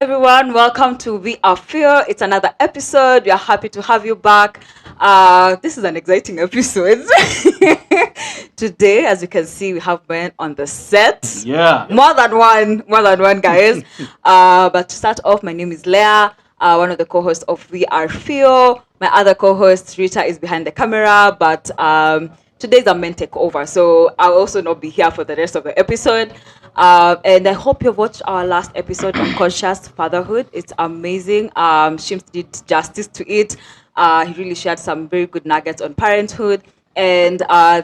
Everyone, welcome to We Are Fear. It's another episode. We are happy to have you back. This is an exciting episode. Today, as you can see, we have men on the set. Yeah. More than one, guys. But to start off, my name is Leah, one of the co-hosts of We Are Fear. My other co-host, Rita, is behind the camera, but today's a men takeover, so I'll also not be here for the rest of the episode. And I hope you've watched our last episode on conscious fatherhood. It's amazing. Shims did justice to it. He really shared some very good nuggets on parenthood. And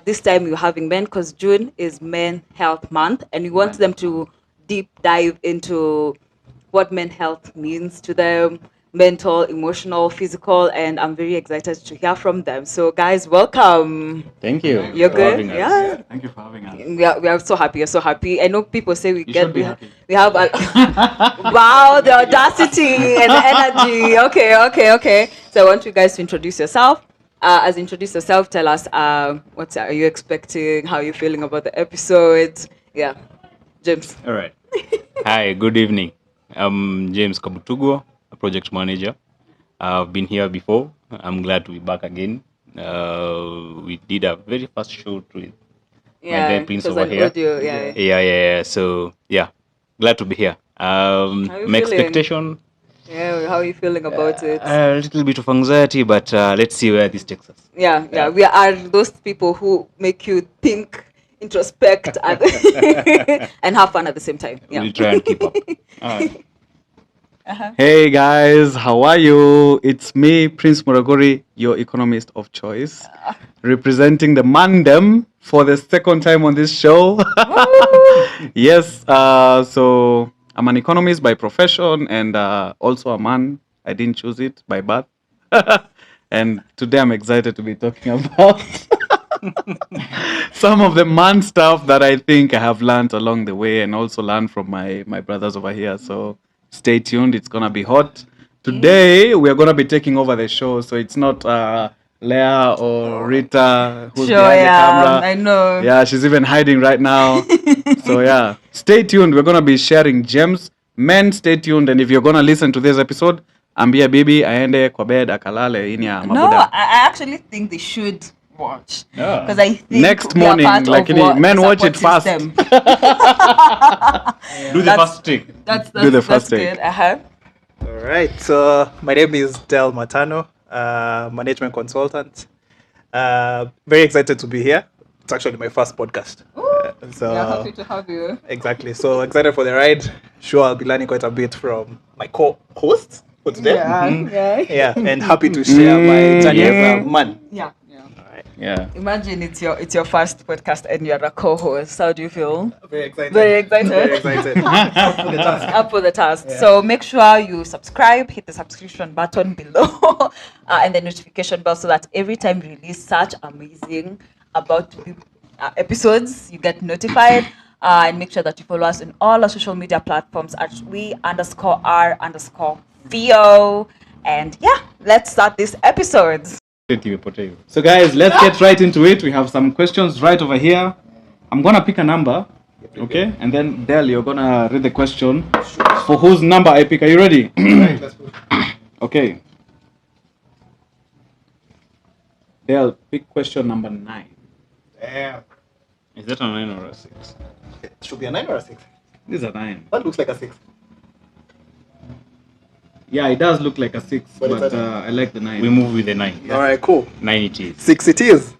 this time we're having men because June is Men Health Month, and we want them to deep dive into what men health means to them, mental, emotional, physical, and I'm very excited to hear from them. So, guys, welcome. Thank you. You're for good? having us. Yeah. Thank you for having us. We are so happy. You're so happy. I know people say You should be happy. we have a wow, the audacity and the energy. Okay. So I want you guys to introduce yourself. As introduce yourself, tell us what are you expecting, how are you feeling about the episode. Yeah, James. All right. Hi, good evening. I'm James Kabutugwa, a project manager. I've been here before. I'm glad to be back again. We did a very first shoot with my guy Prince it was over an here. audio, yeah. Yeah. So, yeah, glad to be here. you My feeling? expectation, Yeah, how are you feeling about it? a little bit of anxiety, but let's see where this takes us. Yeah. We are those people who make you think, introspect, and have fun at the same time. Yeah. We'll try and keep up. All right. Hey guys, how are you? It's me, Prince Muraguri, your economist of choice, representing the mandem for the second time on this show. Yes, so I'm an economist by profession and also a man. I didn't choose it by birth. And today I'm excited to be talking about some of the man stuff that I think I have learned along the way and also learned from my brothers over here. So stay tuned. It's going to be hot. Today, we're going to be taking over the show. So it's not Leah or Rita who's behind the camera. I know. Yeah, she's even hiding right now. So yeah, stay tuned. We're going to be sharing gems. Men, stay tuned. And if you're going to listen to this episode, ambia bibi aende kwa bed akalale ini ya No, mabuda. I actually think they should watch. Yeah. Because I think Next we are morning, part like of men the watch it support fast. system. Do the That's- first take. That's Do the first good. take. All right. So my name is Dell Matano, management consultant. Very excited to be here. It's actually my first podcast. So We are happy to have you. exactly. So excited for the ride. Sure, I'll be learning quite a bit from my co-host for today. Yeah, and happy to share my journey as a man. Yeah. All right. Yeah. Imagine it's your first podcast and you're a co-host. How do you feel? Very excited. Very excited. Very excited. Up for the task. Up for the task. So make sure you subscribe, hit the subscription button below, and the notification bell so that every time we release such amazing about to be episodes, you get notified. And make sure that you follow us on all our social media platforms at we_r_Theo. And yeah, let's start this episode. So guys, let's get right into it. We have some questions right over here. I'm gonna pick a number, okay? And then Dell, you're gonna read the question. For whose number I pick? Are you ready? Right, let's move. Okay. Dell, pick question number 9. Damn. Is that a 9 or a 6? It should be a 9 or a 6. This is a 9. That looks like a 6. Yeah, it does look like a 6, But it's but a I like the 9. We move with the 9. All right, cool. 9 it is. 6 it is.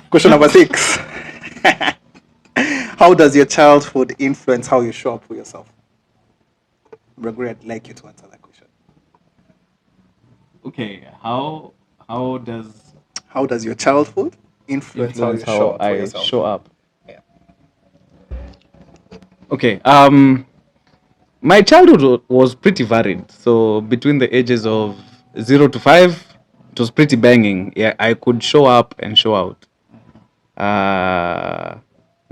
Question number 6. How does your childhood influence how you show up for yourself? Muraguri, I'd like you to answer that question. Okay, how does Your childhood influence how you influence show how up for I yourself? show up? Yeah. Okay, my childhood was pretty varied. So between the ages of 0 to 5, it was pretty banging. Yeah, I could show up and show out. The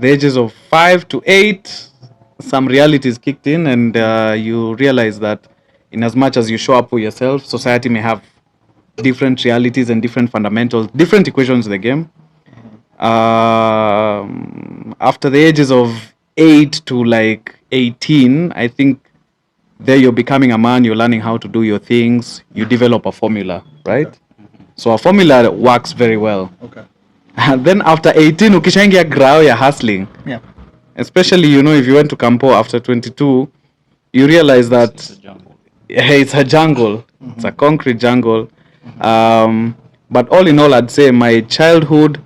ages of 5 to 8, some realities kicked in, and you realize that in as much as you show up for yourself, society may have different realities and different fundamentals, different equations of the game. After the ages of 8 to like 18, I think there you're becoming a man, you're learning how to do your things, you develop a formula, right? Okay. So a formula works very well. Okay. And then after 18, ukishaingia grao ya hustling, Yeah. especially, you know, if you went to Campo after 22, you realize that It's a jungle. it's a jungle. It's a concrete jungle. But all in all, I'd say my childhood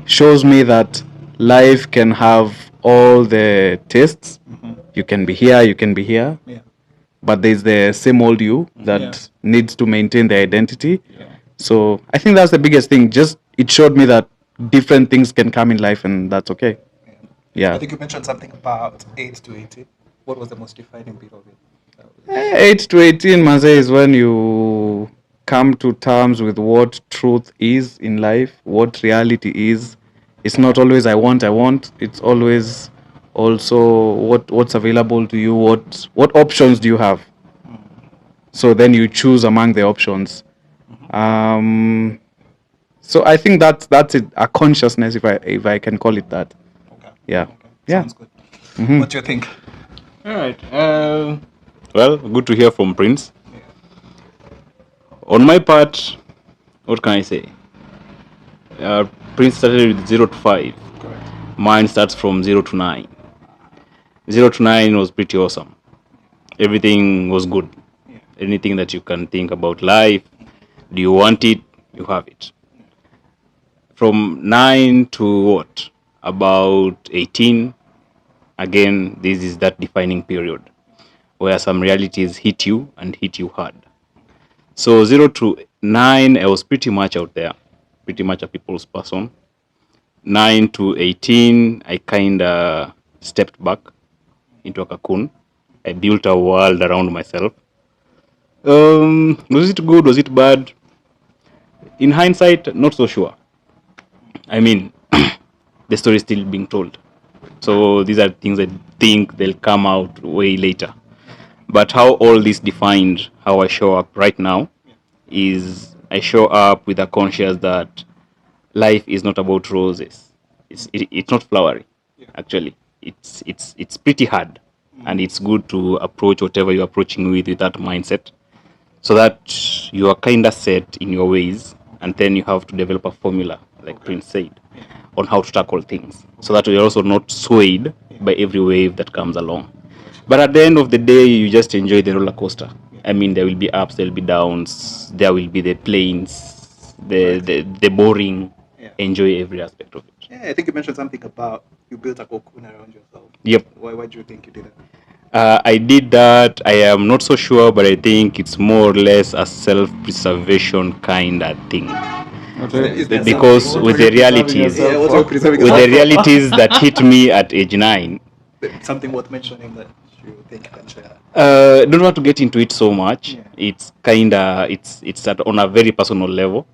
shows me that life can have all the tastes. You can be here, you can be here, Yeah. but there's the same old you that Yeah. needs to maintain the identity. Yeah. So I think that's the biggest thing. Just it showed me that different things can come in life, and that's okay. Yeah. I think you mentioned something about 8 to 18. What was the most defining bit of it? 8 to 18, Maze, is when you come to terms with what truth is in life, what reality is. It's not always I want. It's always also what's available to you, what options do you have. So then you choose among the options. So I think that's it, a consciousness, if I can call it that. Okay. Yeah. Okay. Yeah. Sounds good. What do you think? All right. Well, good to hear from Prince. On my part, what can I say? Prince started with 0 to 5. Correct. Mine starts from 0 to 9. 0 to 9 was pretty awesome. Everything was good. Yeah. Anything that you can think about life, do you want it? You have it. From 9 to what? About 18, again, this is that defining period where some realities hit you and hit you hard. So 0 to 9, I was pretty much out there, pretty much a people's person. 9 to 18, I kind of stepped back into a cocoon. I built a world around myself. Was it good? Was it bad? In hindsight, not so sure. I mean, the story is still being told. So these are things I think they'll come out way later. But how all this defined how I show up right now is I show up with a conscience that life is not about roses. It's not flowery, actually. It's pretty hard, and it's good to approach whatever you're approaching with that mindset, so that you are kind of set in your ways, and then you have to develop a formula, like Prince said, on how to tackle things, so that you're also not swayed by every wave that comes along. But at the end of the day, you just enjoy the roller coaster. I mean, there will be ups, there will be downs, there will be the plains, the boring. Yeah. Enjoy every aspect of it. Yeah, I think you mentioned something about you built a cocoon around yourself. Yep. Why do you think you did that? I did that. I am not so sure, but I think it's more or less a self-preservation kind of thing. Is there Because something- with the realities, Yeah, what were you preserving with the yourself for? realities that hit me at age 9, Something worth mentioning that you think you can share. don't want to get into it so much. Yeah. It's on a very personal level,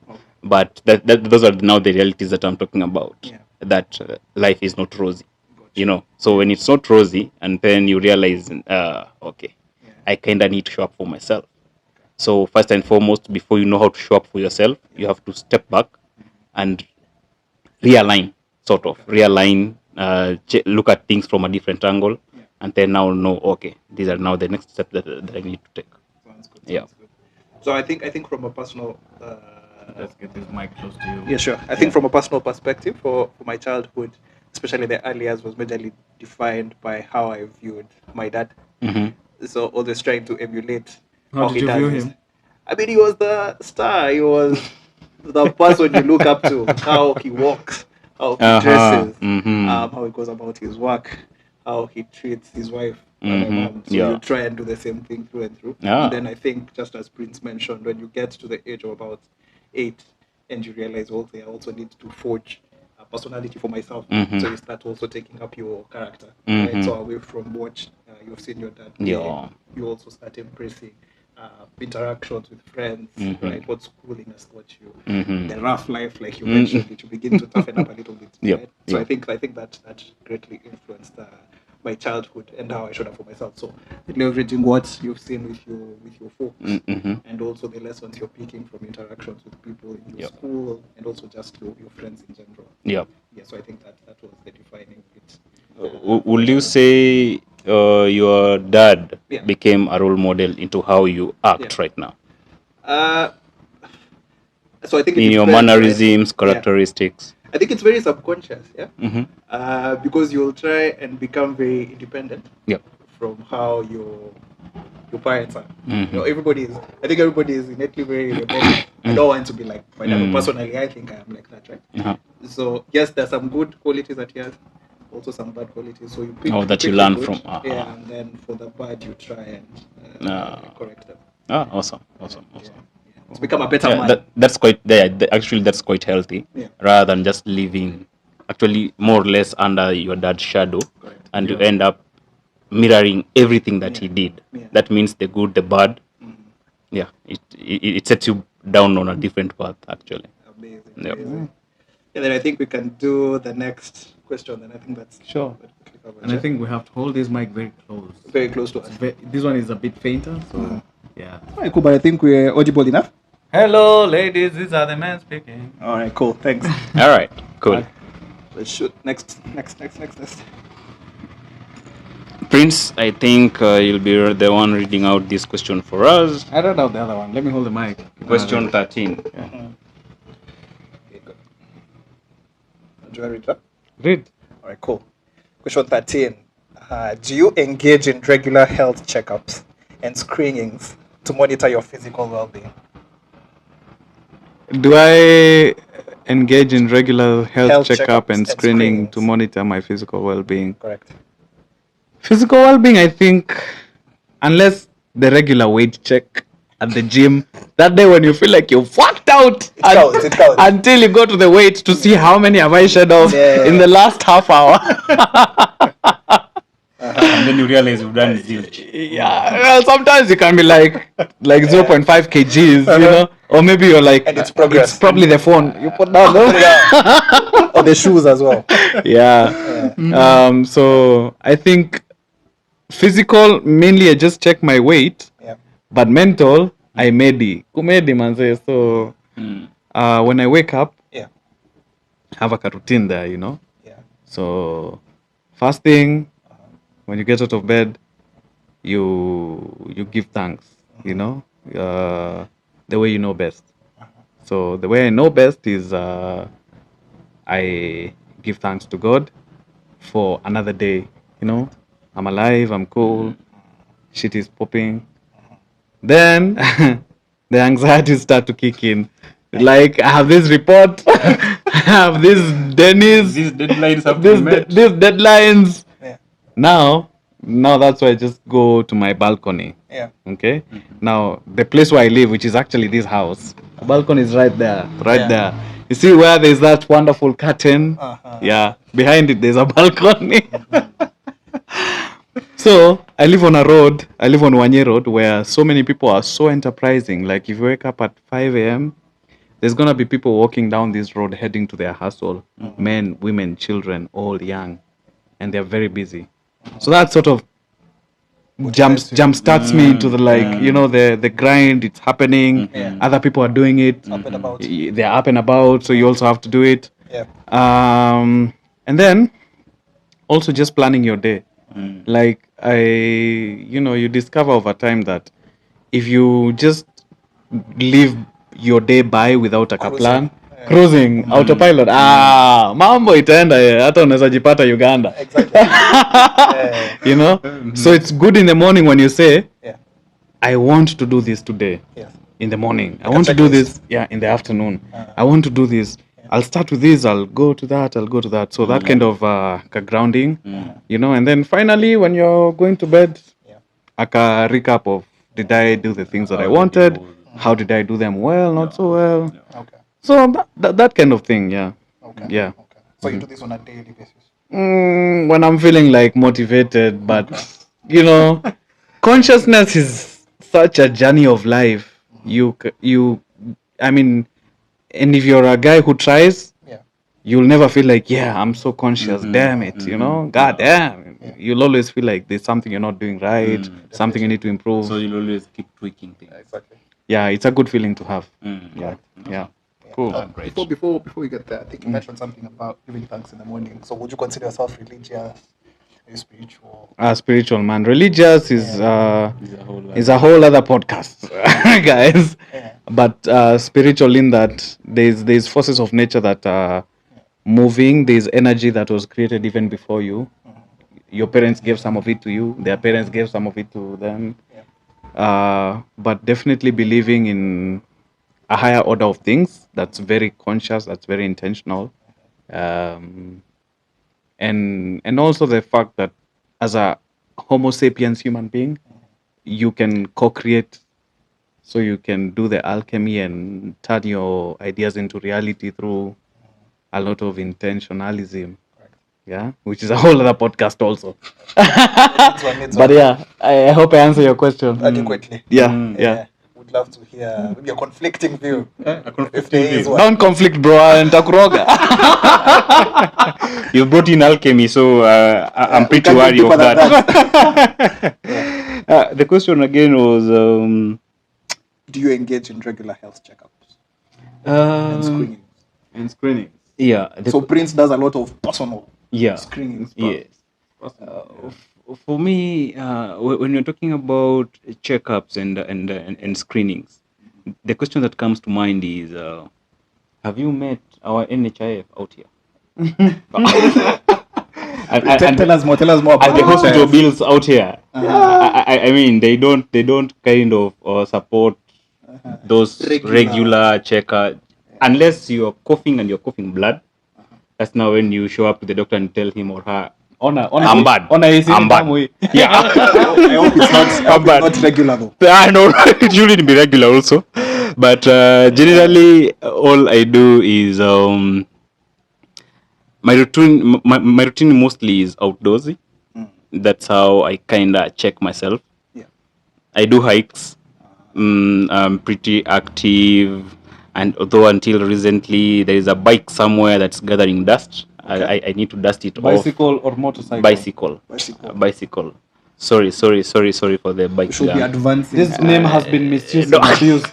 but those are now the realities that I'm talking about. Yeah. That life is not rosy, you know. So when it's not rosy, and then you realize, okay, I kind of need to show up for myself. So first and foremost, before you know how to show up for yourself, you have to step back and realign, look at things from a different angle, and then now know, okay, these are now the next steps that I need to take. Sounds good. Yeah. Sounds good. So I think from a personal Let's get this mic close to you. yeah, sure. I think from a personal perspective, for my childhood, especially the early years, was majorly defined by how I viewed my dad. So always trying to emulate How did you view does him? it. I mean, he was the star. He was the person you look up to. How he walks, how he dresses, how he goes about his work, how he treats his wife and my mom. So Yeah. you try and do the same thing through and through. Yeah. And then I think, just as Prince mentioned, when you get to the age of about 8, and you realize, okay, I also need to forge a personality for myself. So you start also taking up your character, right? So away from what you've seen your dad play, Yeah. you also start embracing interactions with friends, right? What schooling has taught you, the rough life, like you mentioned, it you begin to toughen up a little bit. Yep, Right? So yep. I think that greatly influenced my childhood and how I showed up for myself. So leveraging what you've seen with your folks, and also the lessons you're picking from interactions with people in your Yep. school, and also just your friends in general. Yeah. Yeah, so I think that was the defining bit. Will you say your dad Yeah. became a role model into how you act Yeah. right now? So I think In it your depends, right? mannerisms, Yeah. characteristics? I think it's very subconscious, yeah. Mm-hmm. Because you'll try and become very independent Yep. from how your parents are. Mhm. You know, I think everybody is innately very rebellious. I don't want to be like my dad. Mm. Personally, I think I am like that, right? Uh-huh. So yes, there's some good qualities that he has, also some bad qualities. So you pick. Oh, that pick you the learn good, from. yeah, and then for the bad, you try and correct them. Awesome. Yeah, yeah. To become a better Yeah, man. that's quite. Yeah, actually, that's quite healthy. Yeah. Rather than just living, actually, more or less under your dad's shadow, Correct. and you Yeah. end up mirroring everything that he Yeah. did. Yeah. That means the good, the bad. Yeah, it sets you down on a different path. Actually. Amazing. Yep. Amazing. And then I think we can do the next question. And I think that's Sure. what quickly covered, And I yeah? think we have to hold this mic very close. Very close to us. This one is a bit fainter, so yeah. All right, cool. But I think we're audible enough. Hello, ladies. These are the men speaking. All right, cool. Thanks. All right. Cool. Let's shoot. Next. Prince, I think you'll be the one reading out this question for us. I read out the other one. Let me hold the mic. Question 13. Okay, good. Do I read that? Read. All right, cool. Question 13. Do you engage in regular health checkups and screenings to monitor your physical well-being? Do I engage in regular health Health checkup checkups and and screening to screenings. monitor my physical well-being? Correct. Physical well-being, I think, unless the regular weight check at the gym, that day when you feel like you're fucked out It counts. until you go to the weight to see how many have I shed off Yeah. in the last half hour. And then you realize you've done zilch. Yeah, well, sometimes you can be like 0.5 kgs, you know, or maybe you're like, And it's progress. It's probably the phone you put down. No? Or the shoes as well. Yeah. So I think physical, mainly I just check my weight, Yeah. but mental, I kumedi manze. So when I wake up, Yeah. have a routine there, you know. Yeah. So first thing, when you get out of bed, you give thanks, you know, the way you know best. So the way I know best is I give thanks to God for another day. You know, I'm alive, I'm cool, shit is popping. Then the anxieties start to kick in. Like I have this report, I have this Dennis, These deadlines have to be met. these deadlines. Yeah. Now that's why I just go to my balcony. Yeah. Okay. Now the place where I live, which is actually this house, the balcony is right there, Yeah. there. You see where there's that wonderful curtain? Yeah. Behind it, there's a balcony. So I live on a road. I live on Wanye Road, where so many people are so enterprising. Like if you wake up at 5 a.m., there's gonna be people walking down this road heading to their hustle. Men, women, children, all young, and they're very busy. So that sort of jump starts me into the you know, the grind. It's happening. Yeah. Other people are doing it. Up and about. They're up and about, so you also have to do it. Yeah. And then also just planning your day. Like you discover over time that if you just live your day by without a plan, cruising autopilot, mambo itaenda hata unaweza jipata Uganda. Exactly. Yeah. You know, so it's good in the morning when you say, Yeah. I want to do this today. Yes. In the morning, I want to do this. Yeah, in the afternoon, I want to do this. I'll start with this. I'll go to that. So that kind of grounding, you know. And then finally, when you're going to bed, a recap of did I do the things that I wanted? How did I do them well? Not so well. Okay. So that kind of thing. Yeah. Okay. Yeah. Okay. So you do this on a daily basis. When I'm feeling like motivated, but you know, consciousness is such a journey of life. I mean, and if you're a guy who tries, Yeah. you'll never feel like, I'm so conscious, damn it, you know, god damn. You'll always feel like there's something you're not doing right, something you need to improve. So you'll always keep tweaking things. Exactly. Yeah, it's a good feeling to have. Yeah. Cool. Great. Before we get there, I think you mentioned something about giving thanks in the morning. So would you consider yourself religious? spiritual. Spiritual man. Religious is a whole other podcast, guys. Yeah. But spiritual in that there's forces of nature that are moving. There's energy that was created even before you. Your parents gave some of it to you. Their parents gave some of it to them. But definitely believing in a higher order of things that's very conscious, that's very intentional. And also the fact that as a Homo sapiens human being, you can co-create, so you can do the alchemy and turn your ideas into reality through a lot of intentionalism. Yeah, which is a whole other podcast also. But yeah, I hope I answer your question adequately. Yeah. Would love to hear maybe a conflicting view. A conflicting If there is view. one. Don't conflict, bro. And takuroga. You brought in alchemy, so I'm pretty we can wary go of deeper than that. The question again was Do you engage in regular health checkups and screenings? And screening. yeah. So Prince does a lot of personal Yeah. screenings. Yes. For me, when you're talking about checkups and screenings, the question that comes to mind is, have you met our NHIF out here? Tell us more about And the hospital NHIF. bills out here. I mean, they don't kind of support those regular checker, unless you're coughing and you're coughing blood. That's now when you show up to the doctor and tell him or her, I'm bad. I'm bad. Yeah. I hope it's not regular though. I know it shouldn't be regular also, but generally all I do is my routine mostly is outdoorsy. That's how I kinda check myself. Yeah. I do hikes. I'm pretty active, and although until recently there is a bike somewhere that's gathering dust, I need to dust it off. Bicycle or motorcycle? Bicycle. Sorry for the bike. We should be advancing. This name has been misused and abused.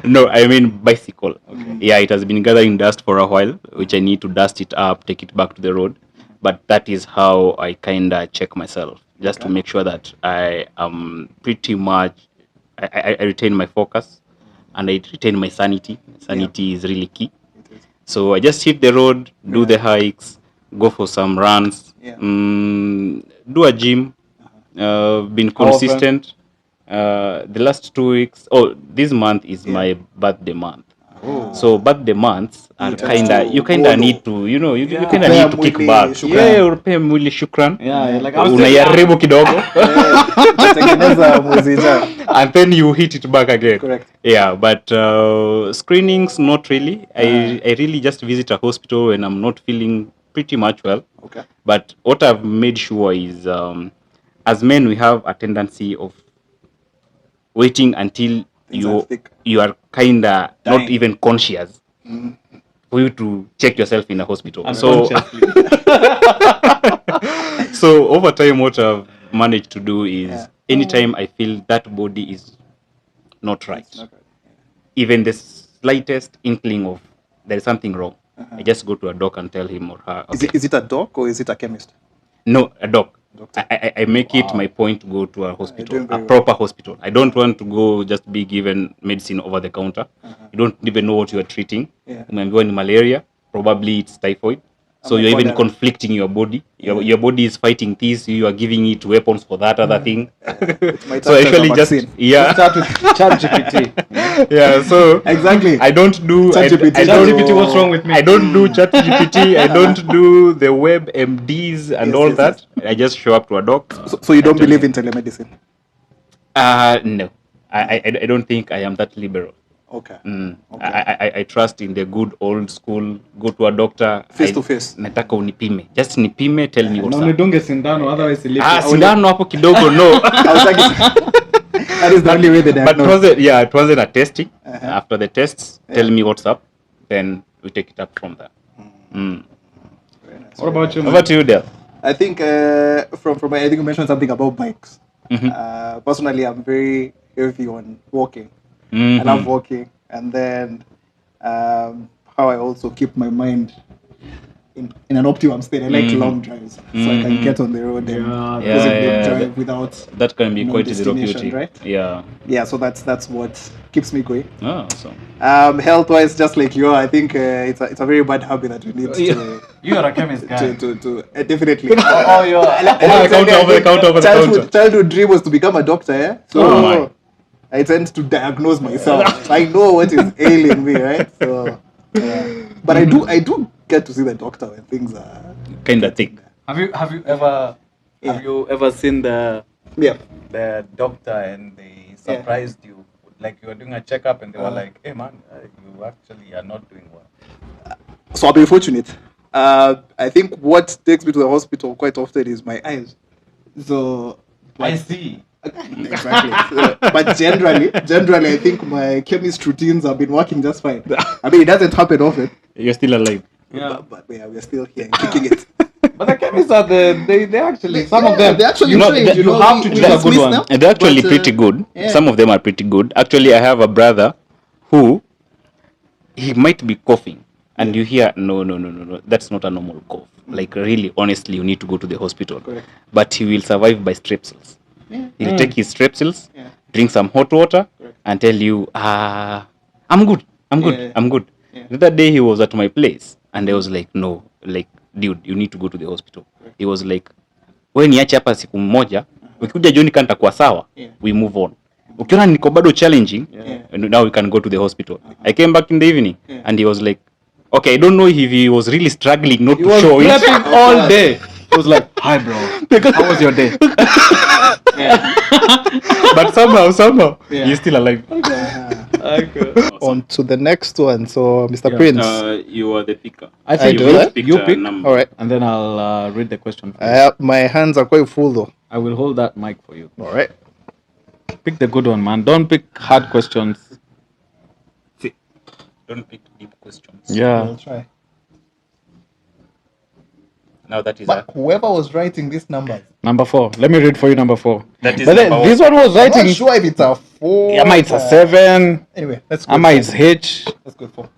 No, I mean bicycle. Okay. Yeah, it has been gathering dust for a while, which I need to dust it up, take it back to the road. But that is how I kinda check myself, just to make sure that I am pretty much, I retain my focus and I retain my sanity. Sanity is really key. So I just hit the road, do the hikes, go for some runs, do a gym, been consistent. The last 2 weeks, this month is my birthday month. So birthday months are you kinda need to, you kinda need to kick back. Yeah, urupe mwili shukran. Yeah, like Unayaribu kidogo. Tengeneza mwezi ijao. And then you hit it back again. Correct. Yeah, but screenings, not really. I really just visit a hospital when I'm not feeling pretty much well. Okay. But what I've made sure is, as men, we have a tendency of waiting until you are kinda dying. not even conscious for you to check yourself in a hospital. So over time, what I've managed to do is, anytime I feel that body is not right, even the slightest inkling of there is something wrong, I just go to a doc and tell him or her. Okay. Is it a doc or is it a chemist? No, a doc. I make it my point to go to a hospital, a proper hospital. I don't want to go just be given medicine over the counter. You don't even know what you are treating. Umeambiwa ni malaria, probably it's typhoid. So you're even conflicting your body. Your body is fighting this. You are giving it weapons for that other thing. So actually, just Start with ChatGPT. yeah. So Exactly. I don't do ChatGPT, what's wrong with me? I don't do ChatGPT. I don't do the web MDs and all that. I just show up to a doc. So you don't believe in telemedicine? No. I don't think I am that liberal. Okay. I trust in the good old school. Go to a doctor Face to face. Nataka unipime. Just nipime, tell me what's No, up. nidunge sindano, otherwise ilipi. Sindano hapo kidogo, no. That is the only way they But diagnose. it wasn't a testing. After the tests, tell me what's up. Then we take it up from there. What about you? Over to you, Dell. I think from I think you mentioned something about bikes. Personally, I'm very heavy on walking. I love walking, and then how I also keep my mind in an optimum state. I like long drives, so I can get on the road and drive without that can be quite destination, therapeutic, right? Yeah. So that's what keeps me going. Awesome. Health wise, just like you are, I think it's a very bad habit that we need to. You are a chemist guy. To definitely. Childhood dream was to become a doctor. Yeah. So I tend to diagnose myself. I know what is ailing me, right? So, but I do get to see the doctor when things are kind of thick. Have you ever seen the doctor and they surprised you, like you were doing a checkup and they were like, "Hey man, you actually are not doing well." So I'll be fortunate. I think what takes me to the hospital quite often is my eyes. So I see. Exactly. But generally, I think my chemist routines have been working just fine. I mean, it doesn't happen often. You're still alive. Yeah. But we're still here kicking it. But the chemists are they actually some of them they actually you have to choose a good one. And they're actually pretty good. Some of them are pretty good. Actually, I have a brother who he might be coughing and you hear no, that's not a normal cough. Like really, honestly, you need to go to the hospital. Correct. But he will survive by strepsils. He'll take his strepsils, drink some hot water, and tell you, I'm good. The other day he was at my place, and I was like, no, like, dude, you need to go to the hospital. He was like, wewe niache hapa siku moja, ukikuja jioni kanta kwa sawa, we move on. Ukiona niko bado challenging, now we can go to the hospital. I came back in the evening, and he was like, okay, I don't know if he was really struggling not to show it. He was all day. He was like, hi bro, how was your day? But somehow, he's still alive. Okay. On to the next one. So, Mr. Prince. You are the picker. I think you pick. All right. And then I'll read the question for you. My hands are quite full though. I will hold that mic for you. All right. Pick the good one, man. Don't pick hard questions. Don't pick deep questions. Yeah. I'll try. Now that is whoever was writing these numbers. Number 4. Let me read for you number 4. That is but then this one was writing. I'm not sure if it's a 4. Ama it's a 7. Anyway, let's go. Ama it's H. Let's go 4.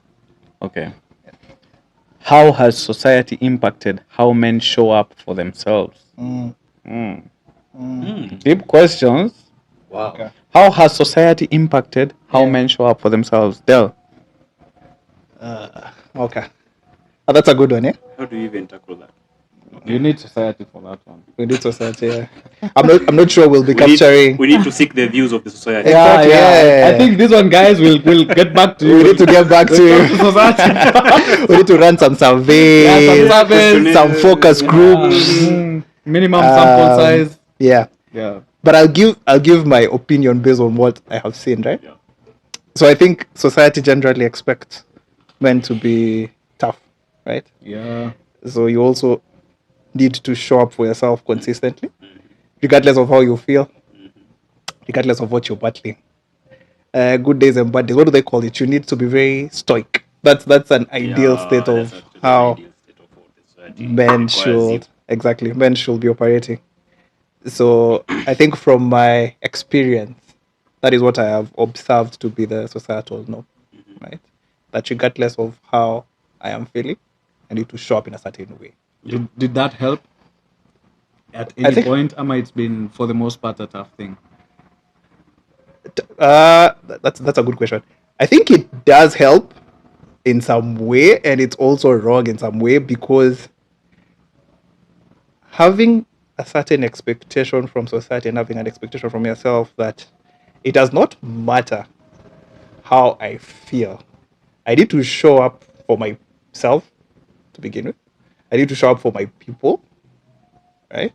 Okay. How has society impacted how men show up for themselves? Deep questions. Wow. Okay. How has society impacted how men show up for themselves? Dell. Okay. That's a good one, eh? How do you even tackle that? You need society for that one. We need society, yeah. I'm not sure we'll be capturing. We need to seek the views of the society. Yeah. I think this one, guys, will get back to you. We need to get back to society. We need to run some surveys, some focus groups. Minimum sample size. Yeah. But I'll give my opinion based on what I have seen, right? Yeah. So I think society generally expects men to be tough, right? Yeah. So you also need to show up for yourself consistently, regardless of how you feel, regardless of what you're battling. Good days and bad days. What do they call it? You need to be very stoic. That's an ideal state of how men should be operating. So I think from my experience, that is what I have observed to be the societal norm, right? That regardless of how I am feeling, I need to show up in a certain way. Did that help at any point? Ama it's been for the most part a tough thing? That's a good question. I think it does help in some way, and it's also wrong in some way, because having a certain expectation from society and having an expectation from yourself that it does not matter how I feel. I need to show up for myself to begin with. I need to show up for my people, right?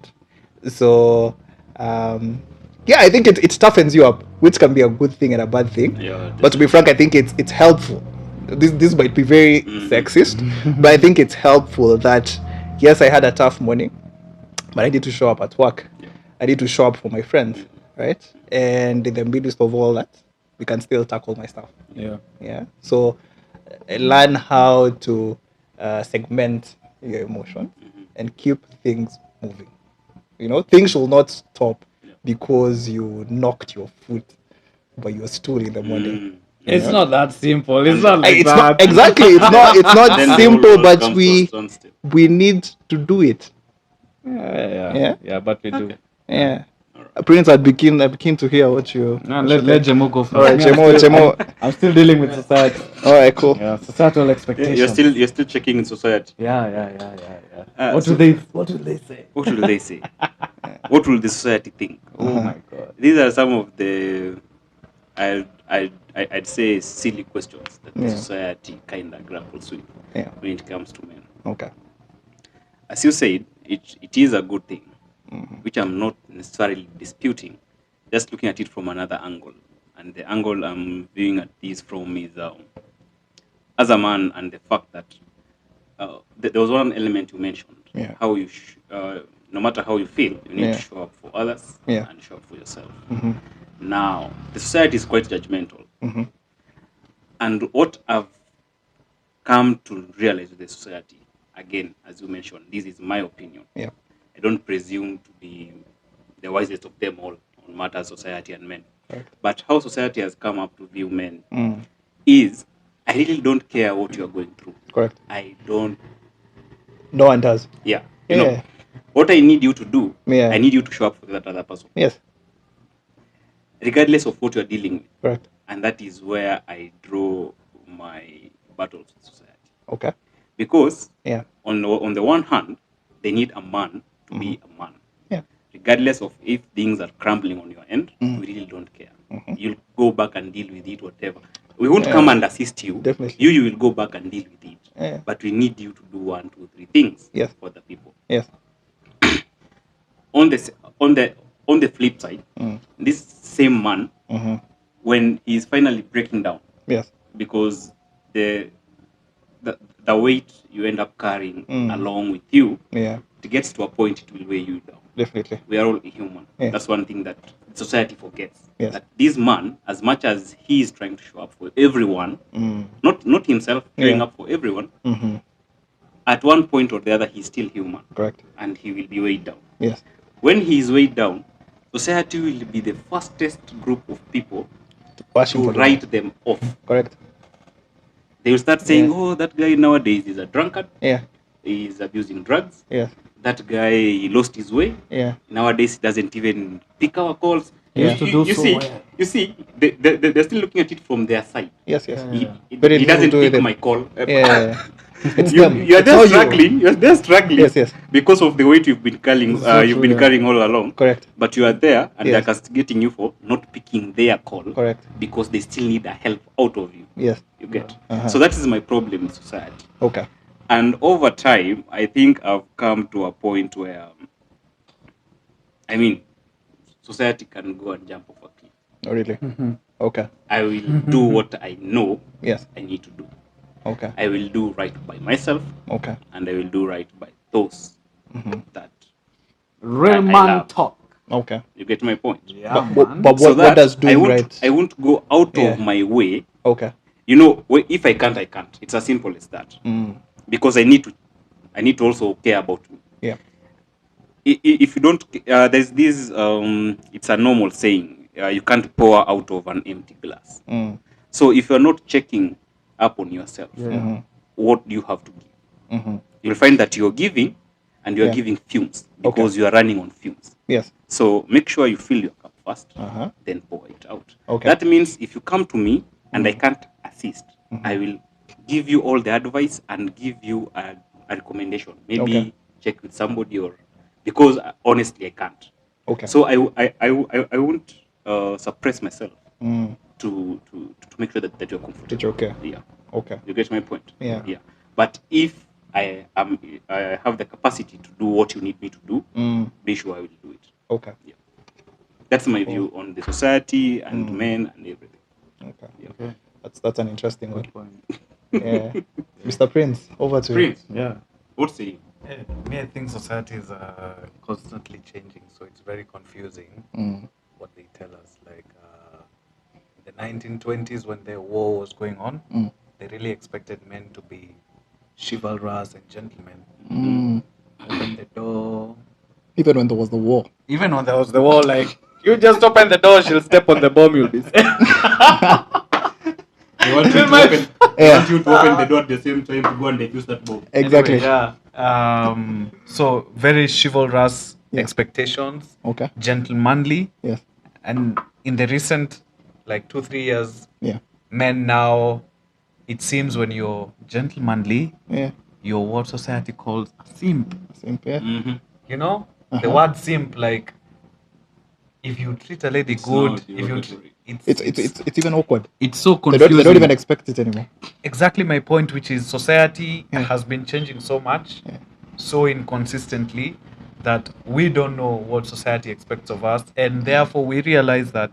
So, I think it toughens you up, which can be a good thing and a bad thing. Yeah, but to be frank, I think it's helpful. This might be very sexist, but I think it's helpful that, yes, I had a tough morning, but I need to show up at work. Yeah. I need to show up for my friends, right? And in the midst of all that, we can still tackle my stuff. Yeah. So, learn how to segment your emotions and keep things moving. Things will not stop because you knocked your foot by your stool in the morning. It's not that simple. It's not like It's that. not exactly. It's not Then the whole simple, world but comes to a we standstill. need to do it. Yeah. But we do. Yeah. Prince, I'd be keen to hear what you. Let Jemo go first. All right, Me, Jemo. I'm still dealing with society. All right, cool. Yeah, societal expectations. You're still checking in society. Yeah. What So- do they say? What will they say? What will the society think? Oh my god. These are some of the I'd say silly questions that the Yeah. society kind of grapples with Yeah. when it comes to men. Okay. As you said, it is a good thing, which I'm not necessarily disputing, just looking at it from another angle. And the angle I'm viewing at this from is as a man, and the fact that there was one element you mentioned, Yeah. how you, no matter how you feel, you need Yeah. to show up for others Yeah. and show up for yourself. Mm-hmm. Now, the society is quite judgmental. Mm-hmm. And what I've come to realize with the society, again, as you mentioned, this is my opinion. Yeah. I don't presume to be the wisest of them all on matters society and men. Correct. But how society has come up to view men Mm. is, I really don't care what you are going through. Correct. I don't, No one does. you Yeah. know, what I need you to do, Yeah. I need you to show up for that other person, Yes. regardless of what you're dealing with. Correct. And that is where I draw my battles with society. Okay. Because Yeah. on the one hand, they need a man to be a man. Yeah. Regardless of if things are crumbling on your end, we really don't care. You'll go back and deal with it, whatever. We won't come and assist you. Definitely. You will go back and deal with it. Yeah. But we need you to do 1, 2, 3 things Yes. for the people. Yes. On the flip side, this same man, Mm-hmm. when he's finally breaking down, Yes. because the weight you end up carrying along with you, Yeah. it gets to a point it will weigh you down. Definitely. We are all human. Yeah. That's one thing that society forgets. Yes. That this man, as much as he is trying to show up for everyone, not himself, showing Yeah. up for everyone, Mm-hmm. at one point or the other, he's still human. Correct. And he will be weighed down. Yes. When he is weighed down, society will be the fastest group of people Bashing to for the write them off. Correct. They will start saying, Yeah. oh, that guy nowadays is a drunkard, Yeah. he's abusing drugs, Yes. that guy he lost his way, Yeah. nowadays he doesn't even pick our calls. Yeah. Used to do you so see, well. you see, they're still looking at it from their side. Yes. Yes. He Very little doesn't to pick it. my call. Yeah. It's You, them. you're It's how there you- struggling. You're there struggling. Yes, yes. Because of the weight you've been carrying. So You've true, been yeah. carrying all along. Correct. But you are there, and Yes. they're castigating you for not picking their call. Correct. Because they still need a help out of you. Yes. You get. Uh-huh. So that is my problem in society. Okay. And over time, I think I've come to a point where, I mean, society can go and jump off a cliff. Oh, really? Okay. I will do what I know Yes. I need to do. Okay. I will do right by myself, Okay. and I will do right by those that Real I man love. talk. Okay. you get my point. Yeah, But man. what, So what that does doing I won't, right? I won't go out Yeah. of my way. Okay. You know, if I can't, I can't. It's as simple as that. Because I need to also care about me. Yeah. If you don't, there's this. It's a normal saying. You can't pour out of an empty glass. So if you're not checking up on yourself, what do you have to give? You'll find that you're giving, and you're Yeah. giving fumes because you are running on fumes. Yes. So make sure you fill your cup first, Uh-huh. then pour it out. Okay. That means if you come to me and I can't assist, I will give you all the advice and give you a recommendation. Maybe Okay. check with somebody, or because honestly I can't. Okay. So I won't suppress myself Mm. to make sure that you're comfortable. That you're okay. Yeah. Okay. You get my point? Yeah. Yeah. But if I have the capacity to do what you need me to do, be sure I will do it. Okay. Yeah. That's my view on the society and men and everything. Okay. Yeah. That's an interesting one. Good point. Yeah. Mr. Prince, over to you. Prince, Yeah. what's the Me, I think society is constantly changing, so it's very confusing what they tell us. Like in the 1920s, when the war was going on, they really expected men to be chivalrous and gentlemen. Open the door. Even when there was the war. Even when there was the war, like you just open the door, she'll step on the bomb, you'll be. They want you to open. They want you to open the door at the same time to go and defuse that bomb. Exactly. Anyway, yeah. So very chivalrous Yeah. expectations, Okay. gentlemanly, Yes. and in the recent, like 2-3 years, Yeah. men now, it seems when you're gentlemanly, Yeah. you're what society calls a simp. Simple. Yeah. Mm-hmm. You know, the Uh-huh. word simp, like if you treat a lady It's now good, if you derogatory. It's even awkward. it's so They confusing. don't even expect it anymore. Exactly my point, which is society Yeah. has been changing so much, Yeah. so inconsistently, that we don't know what society expects of us, and therefore we realize that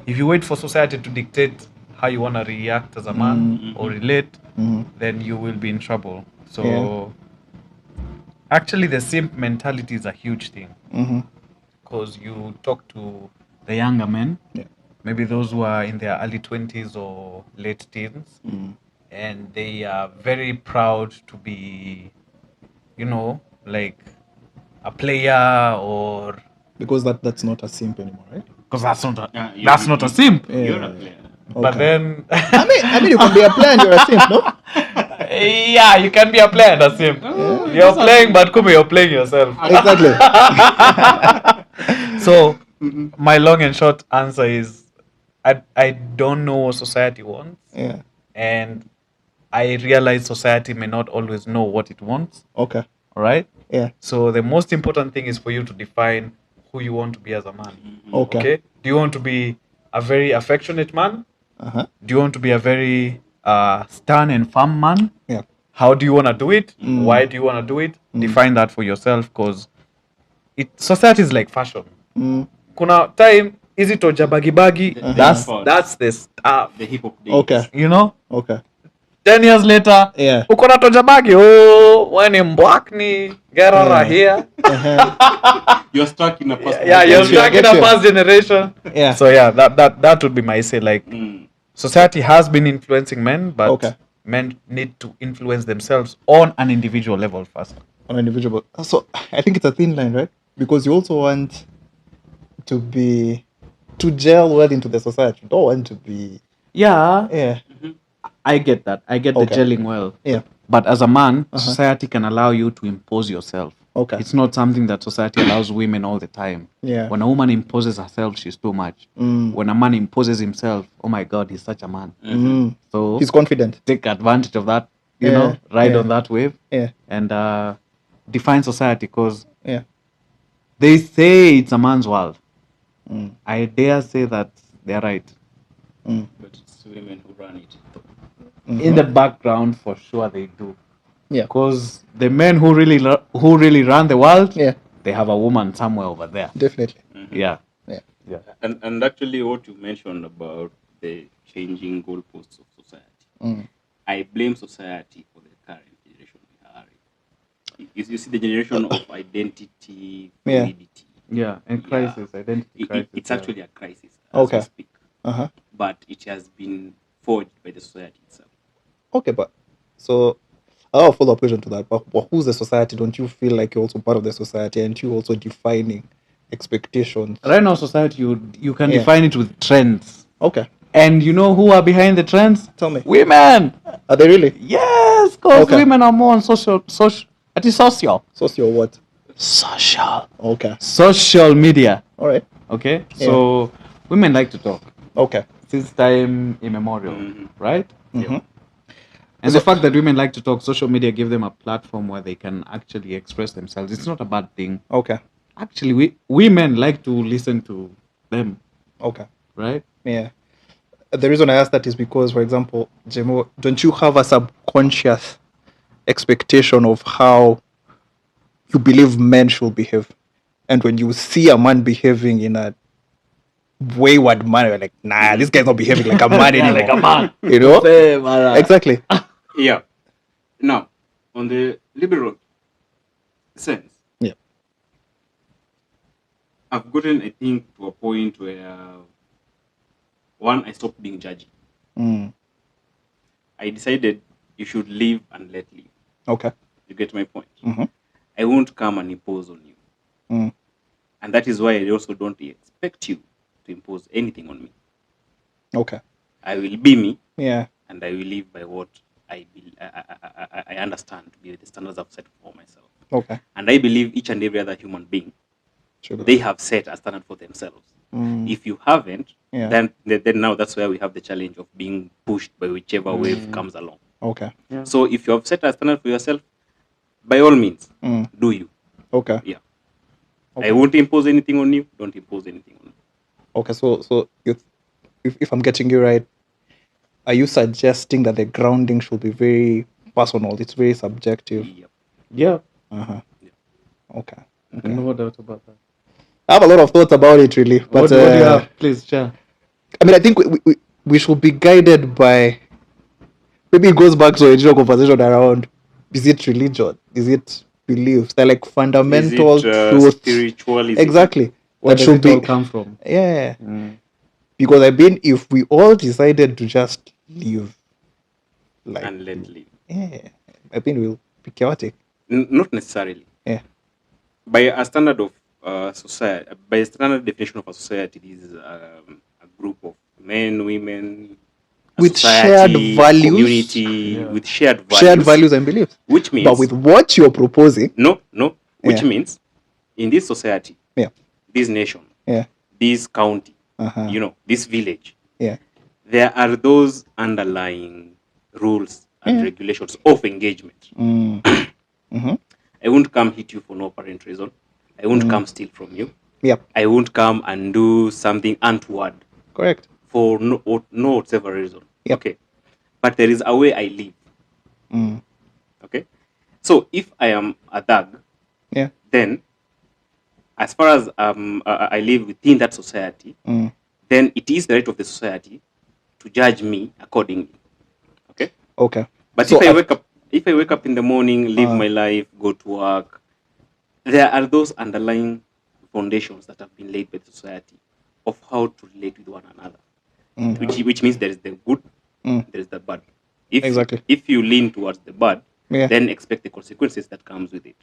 if you wait for society to dictate how you want to react as a man or relate, then you will be in trouble. So Yeah. actually the simp mentality is a huge thing, Mm-hmm. because you talk to the younger men, Yeah. maybe those who are in their early 20s or late teens, and they are very proud to be, you know, like a player, or Because that's not a simp anymore, right? because that's not a, Yeah, that's not a simp. You're a player. But Okay. then I mean, you can be a player and you're a simp, no? yeah, you can be a player and a simp. You're playing, but Kume, you're playing yourself. Exactly. So my long and short answer is I don't know what society wants, Yeah. and I realize society may not always know what it wants. Okay. All right. Yeah. So the most important thing is for you to define who you want to be as a man. Okay. Okay. Do you want to be a very affectionate man? Uh-huh. Do you want to be a very stern and firm man? Yeah. How do you want to do it? Why do you want to do it? Define that for yourself, because society is like fashion. Kuna time easy to jabagi That's that's the stuff. the hip hop days. Okay. You know, Okay. 10 years later, Yeah. uko na tojabagi, oh, when in mbwakni, get out of here. You're stuck in a past. Yeah, you're you, I stuck in get a you. past generation. Yeah. So yeah, that would be my say. Like, Mm. society has been influencing men, but Okay. men need to influence themselves on an individual level first. On an individual. So I think it's a thin line, right? Because you also want to gel well into the society. You don't want to be. Yeah, Yeah. I get that. I get Okay. the gelling well. Yeah. But as a man, society can allow you to impose yourself. Okay. It's not something that society allows women all the time. Yeah. When a woman imposes herself, she's too much. When a man imposes himself, oh my God, he's such a man. So He's confident. take advantage of that, you Yeah, know, ride yeah. on that wave, Yeah. and define society, because Yeah. they say it's a man's world. I dare say that they're right. But it's women who run it. In the background, for sure, they do. Yeah. Because the men who really run the world, Yeah. they have a woman somewhere over there. Definitely. Yeah. Yeah. Yeah. And actually, what you mentioned about the changing goalposts of society, I blame society for the current generation we are in. You see the generation of identity, Yeah. fluidity. Yeah, and crisis, identity crisis. It's yeah. actually a crisis as Okay. we speak, Uh-huh. but it has been forged by the society itself. Okay, but so I'll follow up question to that. But who's the society? Don't you feel like you're also part of the society and you also defining expectations? Right now, society, you can Yeah. define it with trends. Okay. And you know who are behind the trends? Tell me. Women. Are they really? Yes, because Okay. women are more on social. It is social. Socio what? Social. Okay. Social media. All right. Okay? So women like to talk Okay. since time immemorial, right? Mm-hmm. And the fact that women like to talk, social media give them a platform where they can actually express themselves. It's not a bad thing. Okay. Actually, women like to listen to them, Okay. right? Yeah. The reason I ask that is because, for example, Jemo, don't you have a subconscious expectation of how you believe men should behave? And when you see a man behaving in a wayward manner, you're like, nah, this guy's not behaving like a man anymore. like a man. You know? Exactly. Yeah. Now, on the liberal sense, Yeah. I've gotten, I think, to a point where one, I stopped being judgy. I decided you should live and let live. Okay. You get my point? Mhm. I won't come and impose on you. And that is why I also don't expect you to impose anything on me. Okay. I will be me. Yeah. and I will live by what I understand to be the standards I've set for myself. Okay. And I believe each and every other human being, they have set a standard for themselves. If you haven't, then now that's where we have the challenge of being pushed by whichever wave comes along. Okay. So if you have set a standard for yourself, by all means, do you. Okay. Yeah. I won't impose anything on you. Don't impose anything on me. Okay. So if I'm getting you right, are you suggesting that the grounding should be very personal? It's very subjective. Yep. Yeah. Uh-huh. Okay. No doubt about that. I have a lot of thoughts about it, really. But What do you have? Please share. I mean, I think we should be guided by. Maybe it goes back to original conversation around: is it religion? Is it beliefs? They're like fundamental Is it, truths. spiritualism? Exactly. Where That does should it be all come from? Yeah. Because I mean, if we all decided to just live, like, And let live. yeah, I think we'll be chaotic. Not necessarily. Yeah. By a standard of society, by a standard definition of a society, this is a group of men, women, a With society, shared values. community, with shared values and beliefs. Which means, but with what you're proposing, which Yeah. means, in this society, Yeah. this nation, Yeah. this county, Uh-huh. this village, Yeah. there are those underlying rules and regulations of engagement. I won't come hit you for no apparent reason. I won't come steal from you. Yep. I won't come and do something untoward Correct. for no whatever reason. Yep. Okay. But there is a way I live. Okay. So if I am a thug, Yeah. then as far as I live within that society, then it is the right of the society to judge me accordingly. Okay. Okay. But So if I wake up in the morning, live my life, go to work, there are those underlying foundations that have been laid by the society of how to relate with one another. Which means there is the good, there is the bad. Exactly. If you lean towards the bad, Yeah. then expect the consequences that comes with it.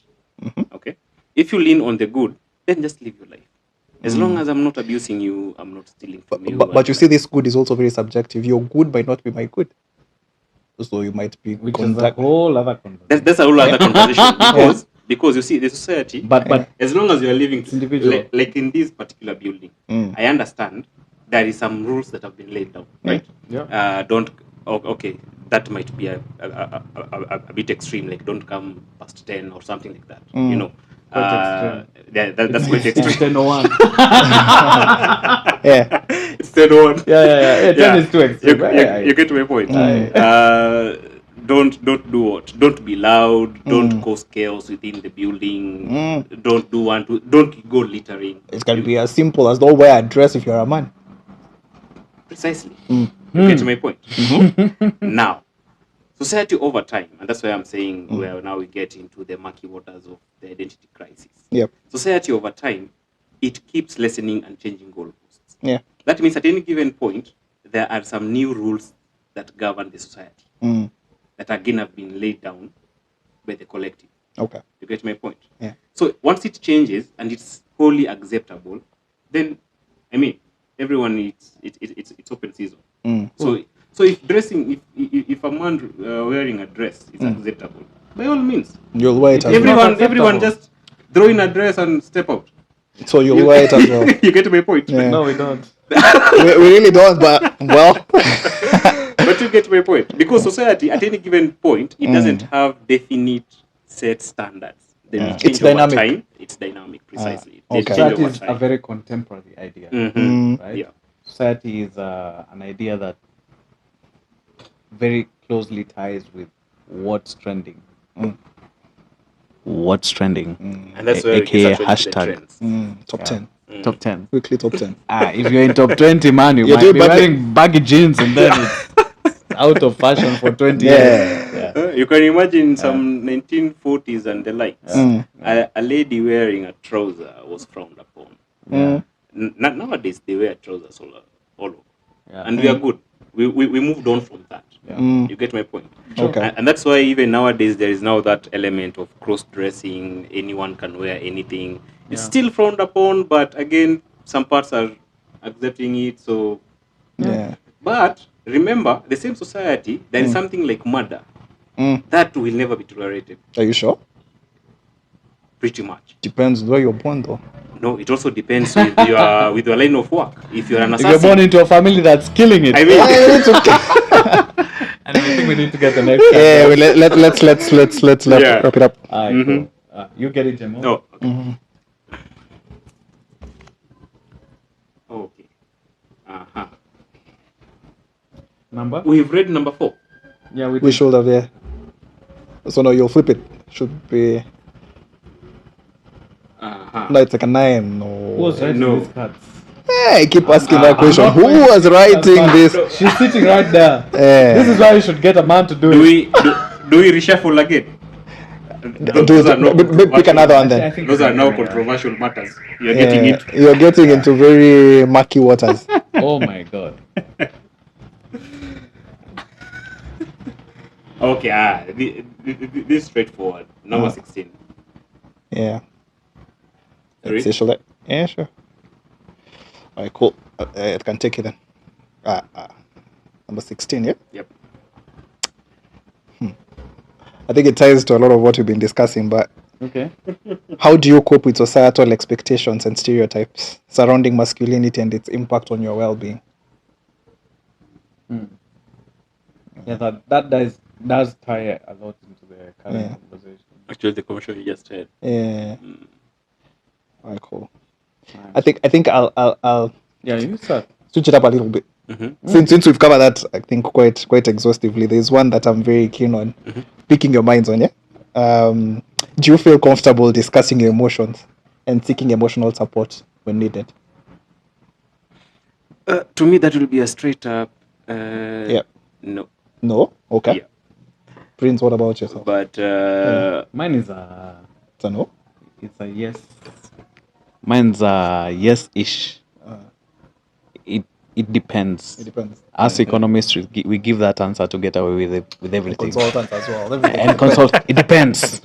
Okay. If you lean on the good, then just live your life. As long as I'm not abusing you, I'm not stealing from you. But you see, this good is also very subjective. Your good might not be my good. So you might be Which is a whole other conversation. That's a whole other conversation because you see the society. But as long as you are living individual. like in this particular building, I understand there is some rules that have been laid down, right? Yeah. Okay, that might be a bit extreme. Like don't come past 10 or something like that. Quite That's quite extreme. 10:01. Yeah. It's 10:01. Yeah. 10 is too extreme. You get to my point. Don't do what? Don't be loud. Don't cause chaos within the building. Don't go littering. It can be as simple as don't wear a dress if you're a man. Precisely. You get my point. Now, society over time, and that's why I'm saying where now we get into the murky waters of the identity crisis. Yep. Society over time, it keeps lessening and changing goalposts. Yeah. That means at any given point, there are some new rules that govern the society that again have been laid down by the collective. Okay. You get my point? Yeah. So once it changes and it's wholly acceptable, then I mean everyone it's open season. So if dressing if a man wearing a dress is acceptable, by all means, You'll wear it as well. everyone just throw in a dress and step out. So you'll wear it as well. You get my point? Yeah. No, we don't. we really don't, but well. But you get my point. Because society at any given point it doesn't have definite set standards. They will change It's over dynamic. time. It's dynamic, precisely. They okay. change That over is a time. very contemporary idea, right? Yeah. Society is an idea that very closely ties with what's trending. What's trending? And that's where AKA it gets actually hashtag. the trends. Top 10. Top 10. Quickly top 10. If you're in top 20, man, you You're might doing be badly. wearing baggy jeans and then it's out of fashion for 20 years. Yeah. You can imagine some 1940s and the likes. A lady wearing a trouser was frowned upon. Yeah. Nowadays, they wear trousers all over. Yeah. And we are good. We moved on from that. You get my point? Okay. And that's why even nowadays, there is now that element of cross-dressing. Anyone can wear anything. It's still frowned upon, but again, some parts are accepting it. So, Yeah. but remember, the same society, there is something like murder. That will never be tolerated. Are you sure? Pretty much. Depends where you're born, though. No, it also depends with your line of work. If you're an If assassin, you're born into a family that's killing it. I mean, And I think we need to get the next. Yeah, well, let's Yeah. wrap it up. Alright, cool. You get it, Jemo. no. Okay. Okay. Uh-huh. Number? We've read number 4. Yeah, we We did. should have, yeah. So now you'll flip it. Should be. Uh-huh. No, it's like a 9. Who No. was writing No. these cards? Hey, I keep asking that question. not Who going to was skip writing that this? part. She's sitting right there. Eh. This is why you should get a man to do Do it. we reshuffle again? Pick another one I then. think Those are now yeah. controversial matters. You're getting Yeah, into. you're getting into very murky waters. Oh my god. Okay, this is straightforward. Number 16. Yeah. Ready? Let's see, shall I? Yeah, sure. Alright, cool. I can take it then. Number 16, yeah? Yep. I think it ties to a lot of what we've been discussing, but Okay. how do you cope with societal expectations and stereotypes surrounding masculinity and its impact on your well-being? Yeah, that does tie a lot into the current Yeah. conversation. Actually, the commercial you just said. Yeah. Alright, cool. Nice. I think I'll Yeah, you start. switch it up a little bit. Mm-hmm. Since we've covered that, I think quite exhaustively. There's one that I'm very keen on picking your minds on. Yeah. Do you feel comfortable discussing your emotions and seeking emotional support when needed? To me, that will be a straight up. Yeah. No. No. Okay. Yeah. Prince, what about yourself? But Mine is a It's a no. it's a yes. Mine's a yes-ish. It depends. It depends. As economists, we give that answer to get away with everything. Consultants as well. And consult. It depends.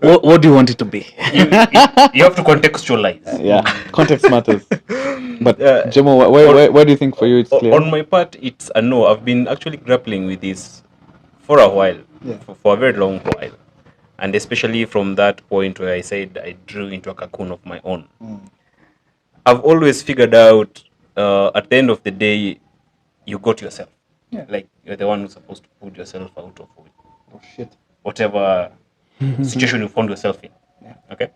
What do you want it to be? you have to contextualize. Yeah, context matters. But Jemo, where do you think for you it's clear? On my part, it's a no. I've been actually grappling with this for a while, Yeah. for a very long while. And especially from that point where I said I drew into a cocoon of my own. I've always figured out at the end of the day, you got yourself. Yeah. Like you're the one who's supposed to put yourself out of Oh shit. whatever situation you found yourself in. Yeah. Okay.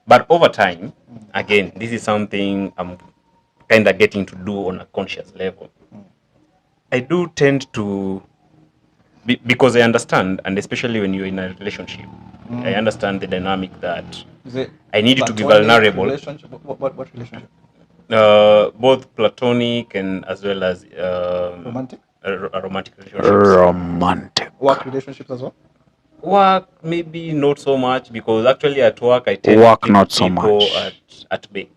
But over time, again, this is something I'm kind of getting to do on a conscious level. I do tend to, because I understand, and especially when you're in a relationship, I understand the dynamic that Is it I need you to be platonic vulnerable. relationship? What relationship? Both platonic and as well as Romantic? a romantic relationship. Romantic. Work relationships as well? Work, maybe not so much, because actually at work I tend Work to keep not so people much. at bay.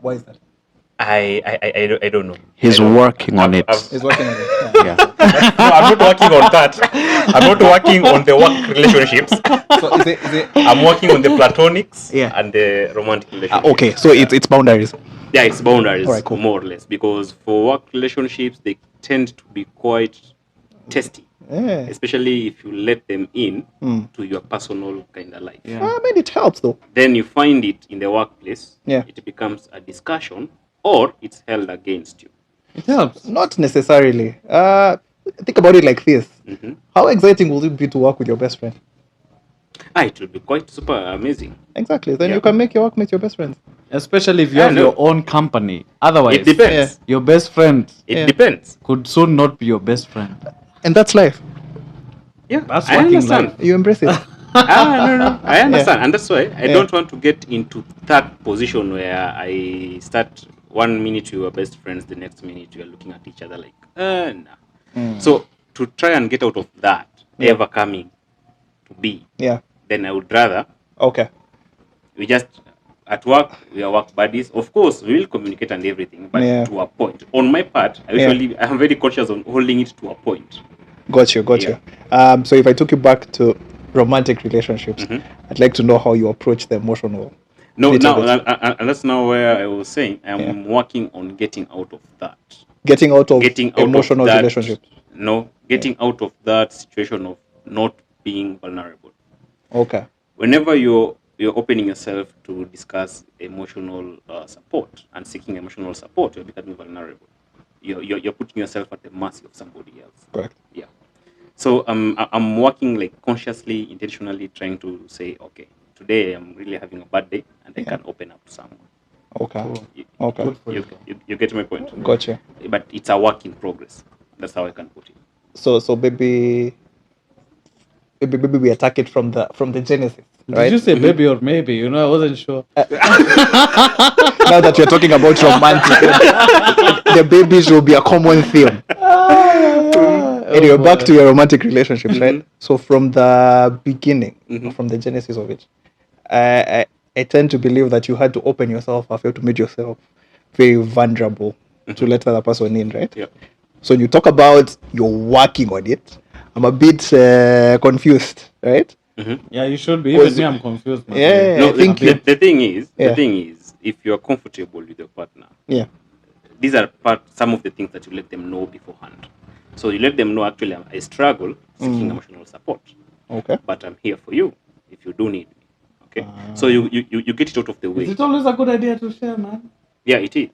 Why is that? I don't know. He's I don't know. working on it. He's working on it. Yeah. No, I'm not working on that. I'm not working on the work relationships. So is it I'm working on the platonics Yeah. and the romantic relationships. okay? So it's boundaries. Yeah, it's boundaries, Alright, cool. more or less, because for work relationships they tend to be quite testy, Yeah. especially if you let them in to your personal kind of life. Yeah. I mean, it helps though. Then you find it in the workplace. Yeah. It becomes a discussion, or it's held against you. It helps. Not necessarily. Think about it like this. How exciting will it be to work with your best friend? It will be quite super amazing. Exactly. Then Yeah. you can make your workmates your best friends. Especially if you I have know. your own company. Otherwise, It depends. your best friend It Yeah. depends. could soon not be your best friend. And that's life. Yeah, That's I working understand. life. You embrace it. No, I understand, and that's why I Yeah. don't want to get into that position where I start 1 minute you are best friends, the next minute you are looking at each other like, nah. So to try and get out of that ever coming to be, Yeah. then I would rather Okay. we just at work we are work buddies. Of course, we will communicate and everything, but Yeah. to a point. On my part, I am very conscious on holding it to a point. Got you. Yeah. So if I took you back to romantic relationships, I'd like to know how you approach the emotional. No, bit of now it. and that's now where I was saying I'm working on getting out of that. Getting out of getting out emotional of that, relationships. No, getting out of that situation of not being vulnerable. Okay. Whenever you're opening yourself to discuss emotional support and seeking emotional support, you're becoming vulnerable. You're putting yourself at the mercy of somebody else. Correct. Yeah. So I'm working like consciously, intentionally trying to say, okay, today I'm really having a bad day, and I can open up to someone. Okay. You, Okay. you get my point. Gotcha. But it's a work in progress. That's how I can put it. So maybe we attack it from the genesis, right? Did you say baby or maybe? You know, I wasn't sure. Now that you're talking about romantic, the babies will be a common theme. Anyway, back to your romantic relationships, right? So from the beginning, from the genesis of it, I tend to believe that you had to open yourself up, you have to make yourself very vulnerable to let the other person in, right? Yeah. So when you talk about you're working on it, I'm a bit confused, right? Yeah, you should be. Even me, I'm confused. Man. Yeah, No, I think the thing is, Yeah. the thing is, if you're comfortable with your partner, yeah, these are some of the things that you let them know beforehand. So you let them know, actually, I struggle seeking emotional support, okay. but I'm here for you if you do need me. Okay. So you get it out of the way. Is it always a good idea to share, man? Yeah, it is.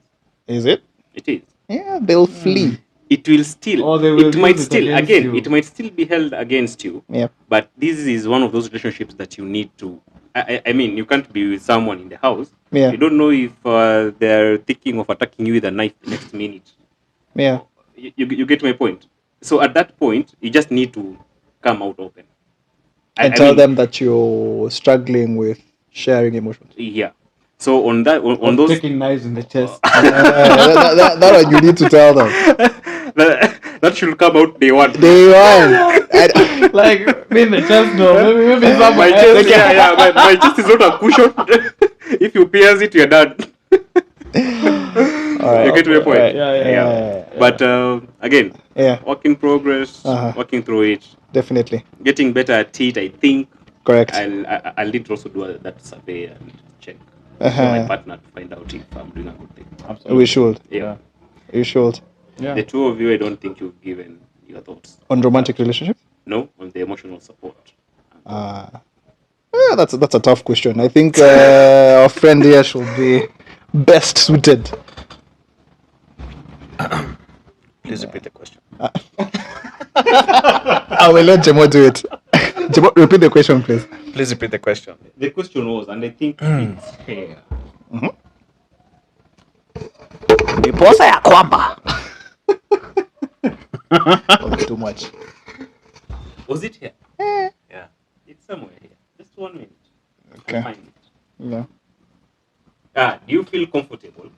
Is it? It is. Yeah, they'll flee. It will still. Or they will it might use it still against again. you. It might still be held against you. Yeah. But this is one of those relationships that you need to. I mean, you can't be with someone in the house. Yeah. You don't know if they're thinking of attacking you with a knife the next minute. Yeah. You get my point. So at that point, you just need to come out open And tell them that you're struggling with sharing emotions. Yeah. So on that, on those, Taking knives in the chest. That one you need to tell them. that should come out day one. Day one. Like me in the chest, no. Maybe some My chest, my chest is not a cushion. If you pierce it, you're done. Alright, You get my point. right. Yeah. But again, Yeah, work in progress, working through it, definitely. getting better at it. I think Correct. I'll need to also do that survey and check my partner to find out if I'm doing a good thing. Absolutely. We should. Yeah. You should. Yeah. The two of you, I don't think you've given your thoughts. On romantic relationships? No, on the emotional support. Yeah, that's a tough question. I think our friend here should be best suited. Please repeat the question. I will let Jemo do it. Jemo, repeat the question, please. Please repeat the question. The question was, and I think it's fair. Niposa ya kwamba. Too much. Was it here? Yeah. It's somewhere here. Just 1 minute. Okay. I'll find it. Yeah. Do you feel comfortable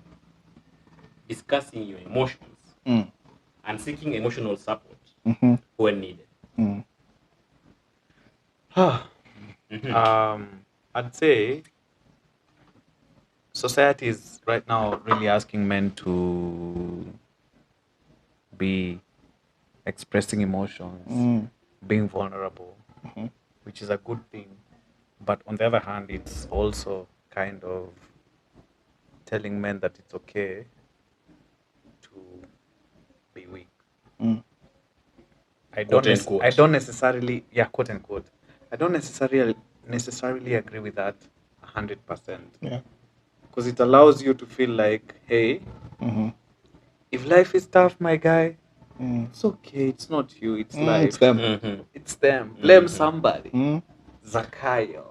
discussing your emotions and seeking emotional support when needed? I'd say society is right now really asking men to be expressing emotions, being vulnerable, which is a good thing. But on the other hand, it's also kind of telling men that it's okay to be weak. I don't necessarily, quote unquote. I don't necessarily agree with that 100%. Yeah. Because it allows you to feel like, hey, if life is tough, my guy, it's okay. It's not you. It's life. It's them. It's them. Blame somebody. Zakayo.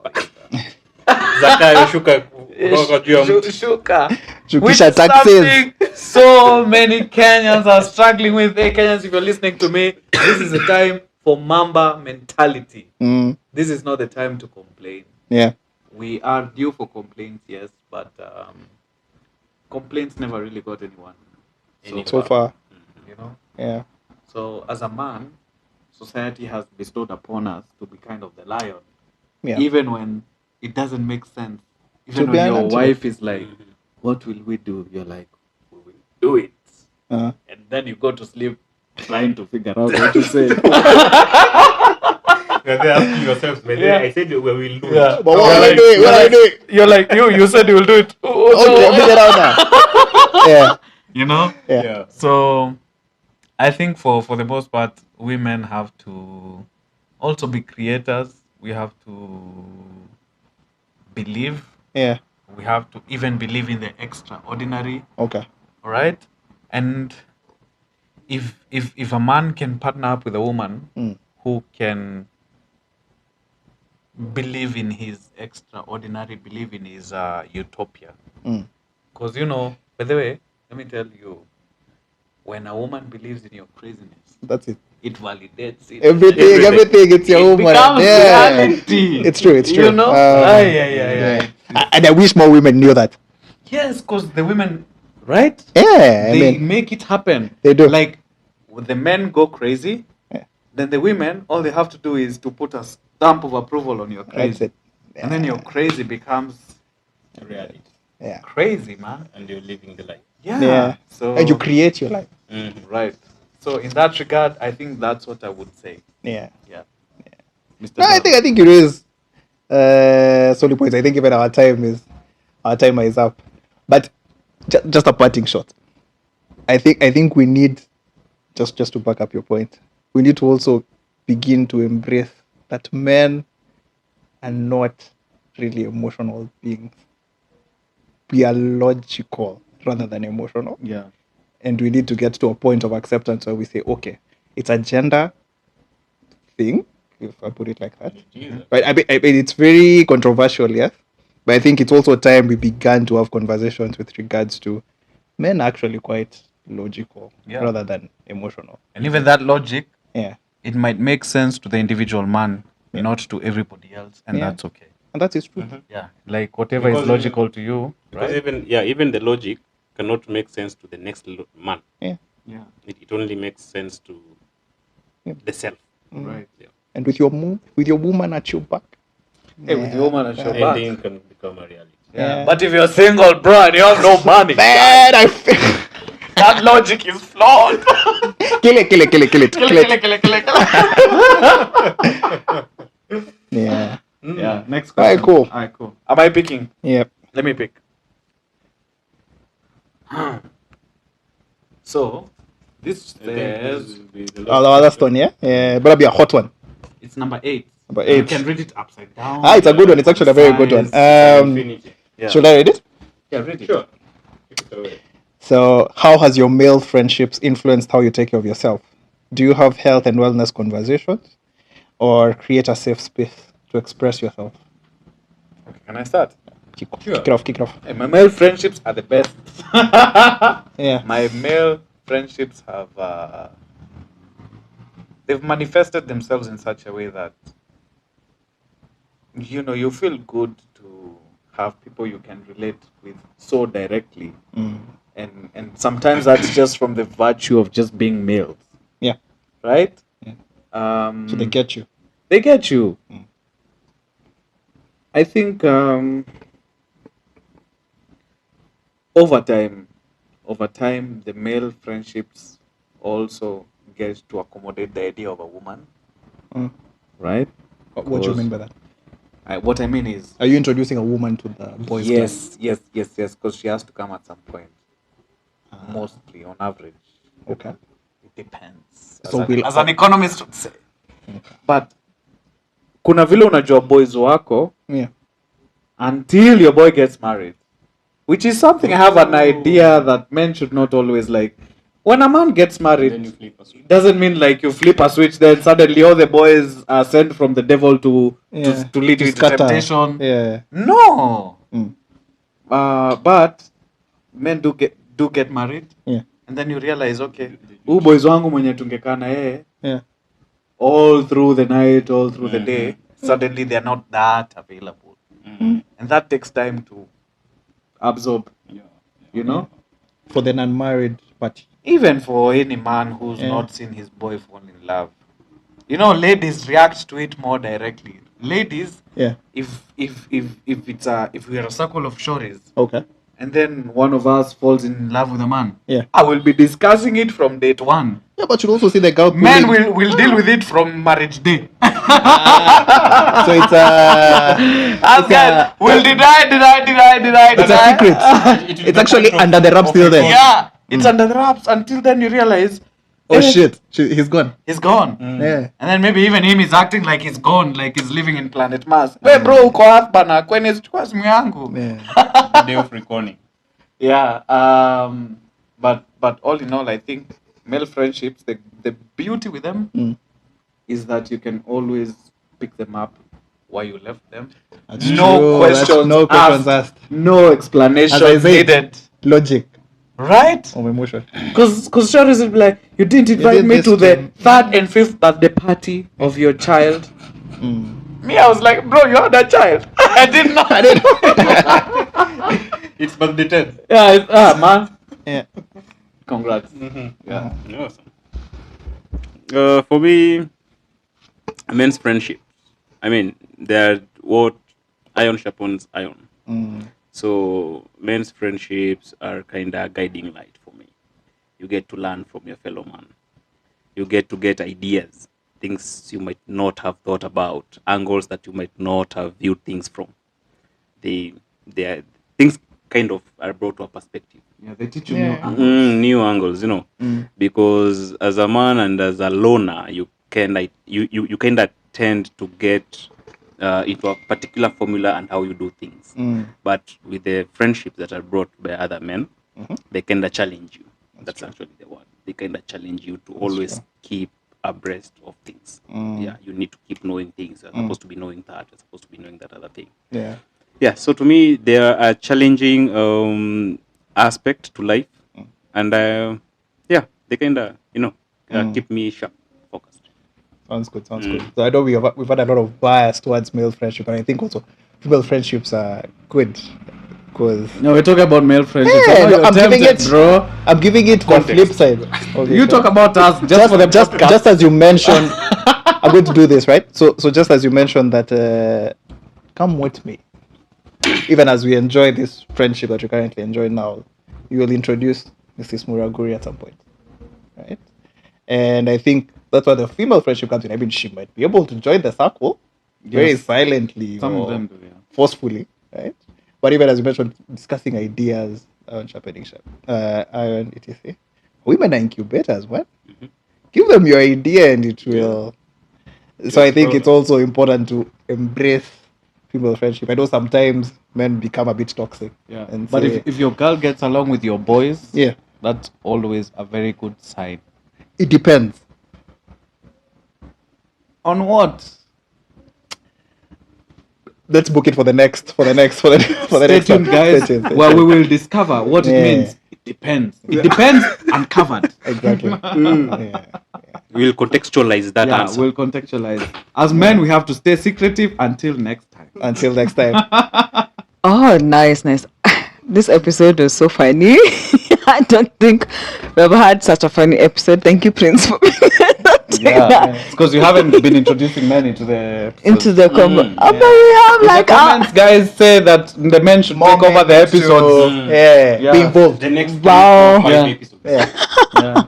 Zakayo shuka kutoka juu ya mti. Shuka. Shukisha taxes. Something so many Kenyans are struggling with. Hey, Kenyans, if you're listening to me, this is the time for Mamba mentality. This is not the time to complain. Yeah. We are due for complaints, yes, but complaints never really got anyone. So far. You know? Yeah. So as a man, society has bestowed upon us to be kind of the lion. Yeah. Even when it doesn't make sense. Even To be when your an antelope. wife is like, what will we do? You're like, we will do it. And then you go to sleep trying to figure out what to say. You're there asking yourselves, I said we will do it. But what are I doing? You're like, you said you will do it. Okay, figure it out now. Yeah. You know? Yeah. So I think for the most part, women have to also be creators. We have to believe. Yeah. We have to even believe in the extraordinary. Okay. All right. And if a man can partner up with a woman who can believe in his extraordinary, believe in his utopia. Because, by the way, let me tell you, when a woman believes in your craziness, That's it. it validates it. Everything. It's your It woman. becomes Yeah. reality. It's true. It's true. You know? Yeah. And I wish more women knew that. Yes, because the women, right? Yeah. They make it happen. They do. Like, the men go crazy, Yeah. then the women, all they have to do is to put a stamp of approval on your crazy. That's it. And then your crazy becomes Reality. Yeah. crazy, man. And you're living the life. Yeah. So And you create your life. right. So in that regard, I think that's what I would say. Yeah. Yeah. Mr. No, I think you raise solid points. I think even our time is up. But just a parting shot. I think we need just to back up your point. We need to also begin to embrace that men are not really emotional beings. We are logical rather than emotional. Yeah. And we need to get to a point of acceptance where we say, okay, it's a gender thing, if I put it like that. But I mean, it's very controversial, yes. But I think it's also time we began to have conversations with regards to men are actually quite logical rather than emotional. And even that logic, Yeah. it might make sense to the individual man, not to everybody else, and Yeah. that's okay. And that is true. Yeah. Like whatever Because is logical to you, Because right? even the logic cannot make sense to the next man. Yeah. Yeah. It only makes sense to the self. Right. Yeah. And with your woman at your back. Hey, with your woman at your back. Anything can become a reality. Yeah. But if you're single, bro, and you have no money, Man, I that logic is flawed. kill it. Yeah. Yeah. Next All right, question. cool. All right, cool. Am I picking? Yep. Let me pick. So, this I think this says will be the Oh, last last question. one, yeah? Yeah, better be a hot one. it's number 8. Number You 8. can read it upside down. It's a good one. It's actually a very good one. Infinity. Yeah. Should I read it? Yeah, read it. Sure. Take it away. So, how has your male friendships influenced how you take care of yourself? Do you have health and wellness conversations, or create a safe space to express yourself? Okay, can I start? Kick Sure. it off. Hey, my male friendships are the best. Yeah. My male friendships have they've manifested themselves in such a way that you feel good to have people you can relate with so directly, and sometimes that's just from the virtue of just being males. Yeah. Right. Yeah. So they get you. They get you. I think over time, the male friendships also get to accommodate the idea of a woman, right? What do you mean by that? What I mean is, Are you introducing a woman to the boys' club? yes, because she has to come at some point. Mostly, on average. Okay. It depends. So As an economist would say. But kuna vile unajua boys wako Yeah. until your boy gets married, which is something I have an idea that men should not always like. When a man gets married, Then you flip a switch. doesn't mean like you flip a switch, then suddenly all the boys are sent from the devil to lead you into scatter. temptation. Yeah. No. But men do get married, Yeah. and then you realize, okay, huyu boys wangu mwenye tungekaa na yeye Yeah. all through the night, all through the day, suddenly they're not that available, and that takes time to absorb. For the non-married party. Even for any man who's not seen his boy fall in love, ladies react to it more directly. Ladies, Yeah. if we are a circle of shorties, Okay. and then one of us falls in love with a man, Yeah. I will be discussing it from date one. Yeah, but you'll also see the girl. Men will deal with it from marriage day. So it's We'll deny. it's a secret. It's actually under the wraps still there. Yeah. It's under the wraps until then you realize, Oh shit, he's gone. he's gone. Yeah. And then maybe even him is acting like he's gone, like he's living in planet Mars. We bro, uko earth bana, kwenye zichukua simu yangu. Yeah. The day of reckoning. Yeah. But all in all, I think male friendships, the beauty with them is that you can always pick them up why you left them. That's true. No questions asked. No explanation As I said, needed. Logic Right? of emotion. Because stories will be like, you didn't invite did me this to the to- third and fifth birthday party of your child. Me, I was like, bro, you had a child. I didn't know. It's birthday 10. Yeah, man. Yeah. Congrats. Yeah. Awesome. For me, men's friendships. I mean, they're what iron sharpens iron. So men's friendships are kind of guiding light for me. You get to learn from your fellow man. You get to get ideas, things you might not have thought about, angles that you might not have viewed things from. They are things kind of are brought to a perspective. Yeah, they teach you Yeah. New angles, because as a man and as a loner, you kind of tend to get into a particular formula and how you do things. But with the friendships that are brought by other men, they kind of challenge you. That's actually the word. They kind of challenge you to always keep abreast of things. Yeah, you need to keep knowing things. You're supposed to be knowing that. You're supposed to be knowing that other thing. Yeah. Yeah, so to me, they are a challenging aspect to life, and yeah, they kind of keep me sharp, focused. Sounds good. So I know we've had a lot of bias towards male friendship, and I think also female friendships are good because No, we're talking about male friendships. I know no, you're I'm giving tempted, it, bro. I'm giving it the flip side. Okay, You so talk about us just for the podcast. just as you mentioned, I'm going to do this right. So just as you mentioned that, come with me. Even as we enjoy this friendship that we currently enjoy now, you will introduce Mrs. Muraguri at some point, right? And I think that's where the female friendship comes in. I mean, she might be able to join the circle very Yes. silently Some or of them do, yeah. forcefully, right? But even as you mentioned, discussing ideas, sharpening, iron, etc. Women are incubators, what? Give them your idea and it will. So I think it's also important to embrace female friendship. I know sometimes men become a bit toxic. Yeah. And But say, if your girl gets along with your boys, yeah, that's always a very good sign. it depends. On what? Let's book it for the next. Stay next tuned, one. guys. Stay tuned. Well, we will discover what Yeah. it means. It depends. It depends and covered. Exactly. Yeah. We'll contextualize that Yeah, answer. we'll contextualize. As men, we have to stay secretive until next time. Until next time. Oh, nice. This episode was so funny. I don't think we ever had such a funny episode. Thank you, Prince, for It's because you haven't been introducing men into the into the combo. yeah. But we have In like the comments, guys say that the men should take over the episodes. Yeah. Yeah. Be involved. The next Wow. 5 Yeah. episodes. Yeah.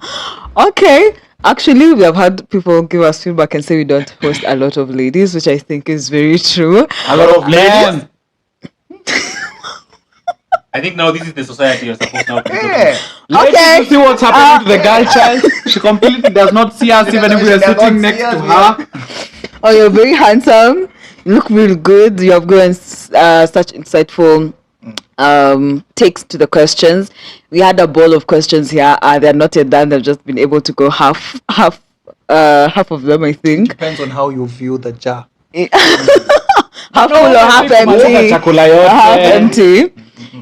okay. Actually, we have had people give us feedback and say we don't host a lot of ladies, which I think is very true. A lot of ladies. I think now this is the society you're supposed now to be talking Yeah. about. Okay. You see what's happening to the girl child? She completely does not see us even if we are She cannot sitting see next us, to yeah. her. Oh, you're very handsome. You look really good. You have given such insightful takes to the questions. We had a ball of questions here. They're not yet done. They've just been able to go half of them, I think. Depends on how you view the jar. Half full or half empty. Chakula yote. Half empty.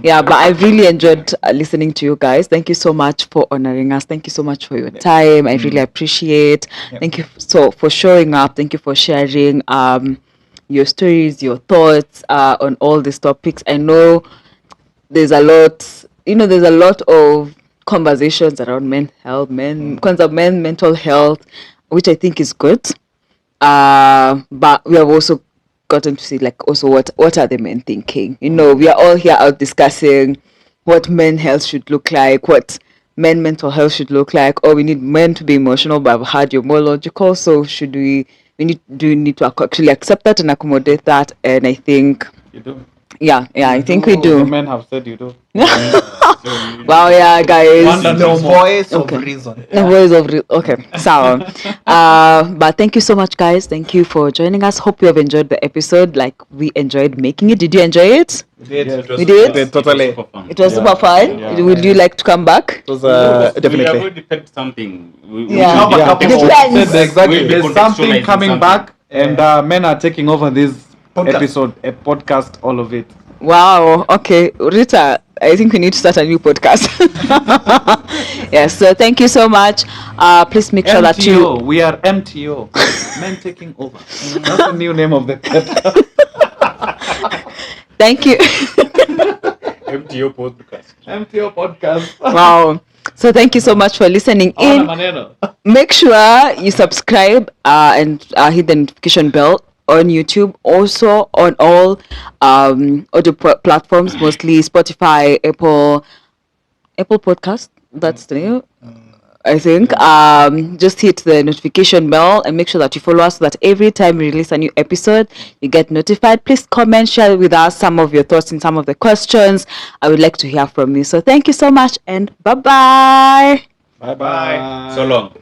Yeah, but I really enjoyed listening to you guys. Thank you so much for honoring us. Thank you so much for your time. I really appreciate. Thank you for showing up. Thank you for sharing your stories, your thoughts on all these topics. I know there's a lot of conversations around mental health, which I think is good. But we have also gotten to see also what are the men thinking. We are all here out discussing what men health should look like, what men mental health should look like. We need men to be emotional, but I've heard you're more logical. So do we need to actually accept that and accommodate that? And I think You do. Yeah, I think we The do. men have said you do. Wow, yeah, guys. Wonder- The voice Okay. of reason. The voice of okay, so but thank you so much, guys. Thank you for joining us. Hope you have enjoyed the episode like we enjoyed making it. Did you enjoy it? Yes. We did? It was Totally. super fun. It was Yeah. super fun. Yeah. Would you like to come back? It was We have definitely. already felt something. We Yeah. should be Yeah. happy It for- depends. Said exactly. We'll be There's something contextualizing coming something. back, and men are taking over this Podcast. episode, a podcast, all of it. Wow. Okay, Rita, I think we need to start a new podcast. Yes. So thank you so much. Please make sure that you. MTO, we are MTO, men taking over. That's the new name of the podcast. Thank you. MTO podcast. MTO podcast. Wow. So thank you so much for listening in. Make sure you subscribe and hit the notification bell on YouTube, also on all audio platforms, mostly Spotify, Apple Podcast. That's the name, I think. Just hit the notification bell and make sure that you follow us so that every time we release a new episode, you get notified. Please comment, share with us some of your thoughts and some of the questions. I would like to hear from you. So thank you so much and bye-bye. Bye bye. So long.